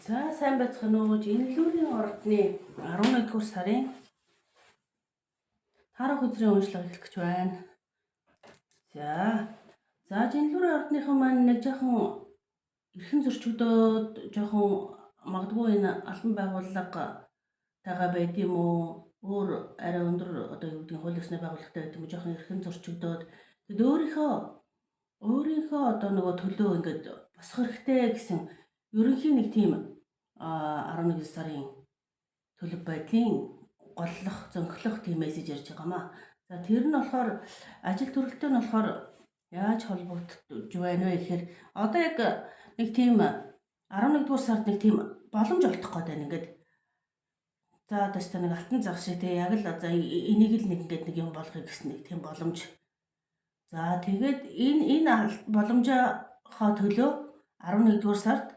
За сайн байцгаана уу? Жинлүүрийн ордны 11-р сарын 10 өдрийн уншлага эхлэх гэж байна. За жинлүүрийн ордныхан маань нэг жоохон эрхэн зөрчигдөөд жоохон магадгүй энэ албан байгууллага тагаа байд юм уу? Өөр арай өндөр одоо юу гэдэг нь хууль ёсны байгууллагатай байд юм уу? Жоохон эрхэн зөрчигдөөд тэгэд өөрийнхөө одоо нөгөө төлөө ингээд босох хэрэгтэй гэсэн ерөнхий нэг тийм 11 сарын төлөв байдлын голлох, зөнхлөх тийм мессеж ярьж байгаамаа. За тэр нь болохоор ажил төрөлтөө нь болохоор яаж холбогдож байна вэ гэхээр одоо яг нэг тийм 11-р сард нэг тийм боломж олдох гээд байна ингээд. За одоо ч нэг алтан зах шиг тэг яг л одоо энийг л нэг ингээд нэг юм болгоё гэсэн нэг тийм боломж. За тэгээд энэ боломжоо төлөө 11-р сард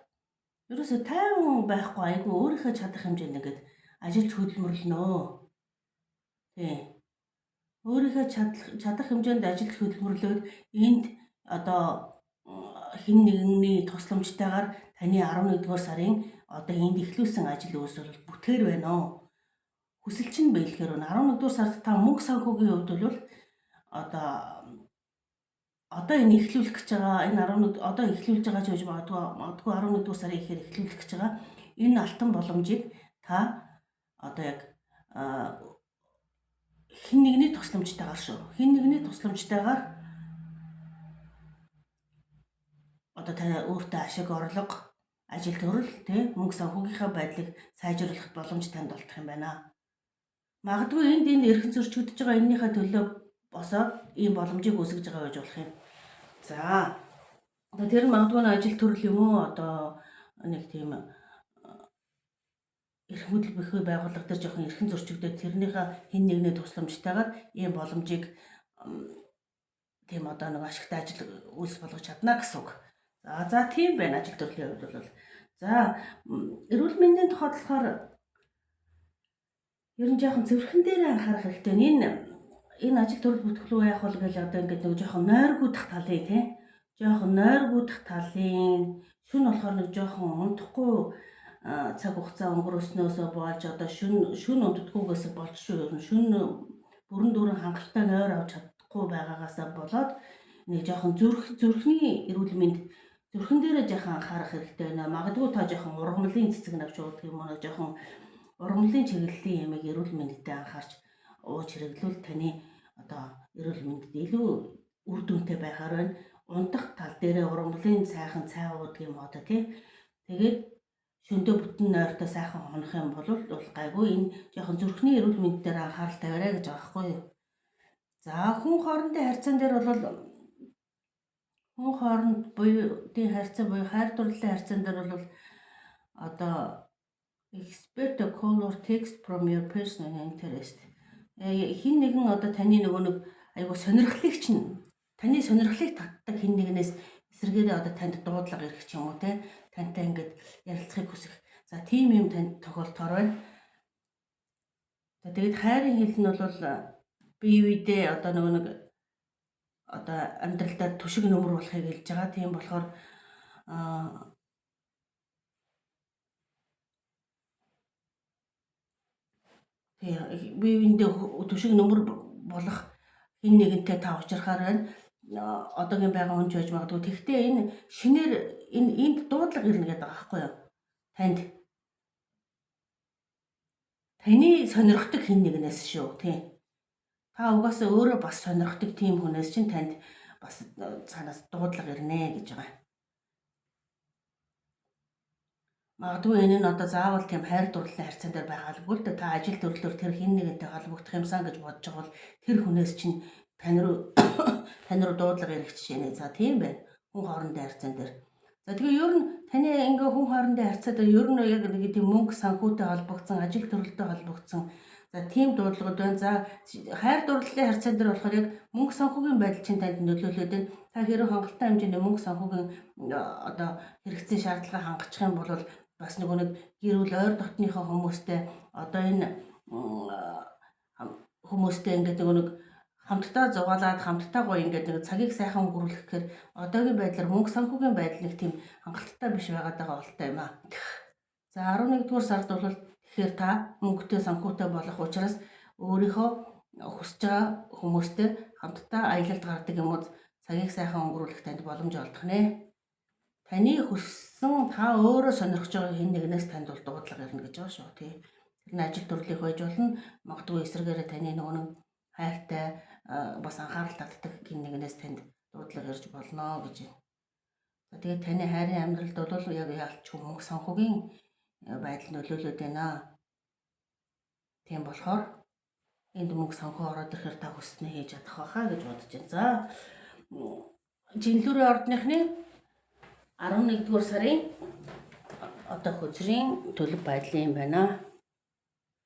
ерөөсө тайван байхгүй айгүй өөрийнхөө чадах хэмжээнд ингээд ажилд хөдөлмөрлөнөө. Тий. Өөрийнхөө чадах хэмжээнд ажилд хөдөлмөрлөөд энд одоо хэн нэгний тусламжтайгаар таны 11-р сарын одоо энд эхлүүлсэн ажил үйлсэл бүтээр байна уу? Хүсэл чинь бэлгээр нь 11-р сард та мөнгө санхүүгийн хувьд бол одоо энэ эхлүүлэх гэж байгаа энэ 11 одоо эхлүүлж байгаа ч гэж магадгүй 11-р сарын ихээр эхлүүлэх гэж байгаа энэ алтан боломжийг та одоо яг хэн нэгний тусламжтайгаар одоо та өөртөө ашиг орлого ажил төрөл тий мөнгө санхүүгийнхаа байдлыг сайжруулах боломж танд олдох юм байна. Магадгүй энэ эрхэн зөрчигдөж байгаа эннийхээ төлөө босоод ийм боломжийг үүсгэж байгаа байж болох юм. За одоо тэр нь магадгүй ажил төрөл юм уу одоо нэг тийм эрх мэдэл бүхий байгууллага дээр жоохон эрхэн зөрчигдөд тэрнийхээ хэн нэгний тусламжтайгаар ийм боломжийг тийм одоо нэг ашигтай ажил үйлс болгож чадна гэсэн үг. За тийм байна ажил төрлийн хувьд бол. За эрүүл мэндийн тухайд болохоор ер нь жоохон зөвхөн дээр анхаарах хэрэгтэй. Энэ ажил төрөл бүтгэлөө яах вэ гэж одоо ингээд нэг жоохон нойргуудах талын тий. Жоохон нойргуудах талын шүн болохоор нэг жоохон унтахгүй цаг хугацаа өнгөрөөснөөс болж одоо шүн унтдаггүйгээс болж шүү. Ер нь шүн бүрэн дүүрэн хангалттай нойр авч чадахгүй байгаагаас болоод нэг жоохон зүрхний эрүүл мэнд зүрхэн дээрээ жоохон анхаарах хэрэгтэй байна. Магадгүй та жоохон ургамлын цэцэг навч уудаг юм уу? Жоохон ургамлын чиглэлийн ямиг эрүүл мэндэд анхаарч ууж хэрэглүүл таны одоо эрүүл мэндэд илүү үр дүнтэй байхаар байна. Унтах тал дээрээ ургамлын сайхан цай уудаг юм одоо тий. Тэгээд шөндөө бүтэн нойртой сайхан хонох юм бол гайгүй энэ жоохон зүрхний эрүүл мэнд дээр анхаарал тавиарай гэж байгаа байхгүй юу? За хүн хоорондын харьцаан дээр бол хүн хооронд буюу харьцаа буюу хайр дурлалын харьцаан дээр бол одоо expect a call or text from your personal interest. Хин нэгэн одоо таны нөгөө нэг айгуу сонирхлыг чинь таны сонирхлыг татдаг хин нэгнээс эсэргээрээ одоо танд дуудлага ирэх ч юм уу те тантай ингээд ярилцахыг хүсэх. За тийм юм танд тохиолдохоор байна. За тэгээд хайрын хэл нь бол бие биедээ одоо нөгөө нэг одоо амьдралдаа түшиг нөмөр болохыг хэлж байгаа. Тийм болохоор бие биендээ түшиг нөмөр болох хэн нэгэнтэй та уулзрахаар байна. Одоогийн байгаа хүн ч байж магадгүй. Тэгвэл энэ шинээр энд дуудлага ирнэ гэдэг байгаа байхгүй юу? Таны сонирхдаг хэн нэгнээс шүү тий. Та угаасаа өөрөө бас сонирхдаг тийм хүнээс чинь танд бас цаанаас дуудлага ирнэ гэж байгаа. Магадгүй энэ нь одоо заавал тийм хайр дурлалын харьцаан дээр байгаалгүй л да та ажил төрлөөр тэр хэн нэгэнтэй холбогдох юмсан гэж бодож байгаа бол тэр хүнээс чинь тань руу дуудлага ирэх жишээ нэ. За тийм байна. Хүн хоорондын харьцаан дээр. За тэгээ ер нь таны ингээ хүн хоорондын харьцаа дээр ер нь яг нэг тийм мөнгө санхүүтэй холбогдсон, ажил төрлөлтөй холбогдсон за тийм дуудлагууд байна. За хайр дурлалын харьцаан дээр болохоор яг мөнгө санхүүгийн байдал чинь танд нөлөөлөд байна. Та хэрэв хангалттай хэмжээний мөнгө санхүүгийн одоо хэрэгцээ шаардлагаа хангачих юм бол бас нөгөө нэг гэр бүл ойр дотныхоо хүмүүстэй одоо энэ хүмүүстэй ингээд нөгөө нэг хамтдаа зугаалаад хамтдаа гоё ингээд нэг цагийг сайхан өнгөрүүлэх гэхээр одоогийн байдлаар мөнгө санхүүгийн байдал нэг тийм хангалттай биш байгаад байгаа болтой юм аа. За 11-р сард бол тэгэхээр та мөнгөтэй санхүүтэй болох учраас өөрийнхөө хүсэж байгаа хүмүүстэй хамтдаа аялалд гардаг юм уу цагийг сайхан өнгөрүүлэх танд боломж олдох нэ. Таны хүссэн та өөрөө сонирхож байгаа хэн нэгнээс танд бол дуудлага ирнэ гэж байгаа шүү тий. Тэр нь ажил төрлөх байж болно. Магадгүй эсрэгээрээ таны нөгөө хайртай бас анхаарал татдаг хэн нэгнээс танд дуудлага ирж болно гэж байна. За тэгээд таны хайрын амьдралд бол яг ялч мөнгө санхүүгийн байдал нөлөөлөд байна. Тийм болохоор энд мөнгө санхүү ороод ирэхээр та хүснээ хийж чадах байхаа гэж бодож байна. За Жинлүүрийн ордныхны 11-р сарын одоо хөзрийн төлөв байдлын юм байна.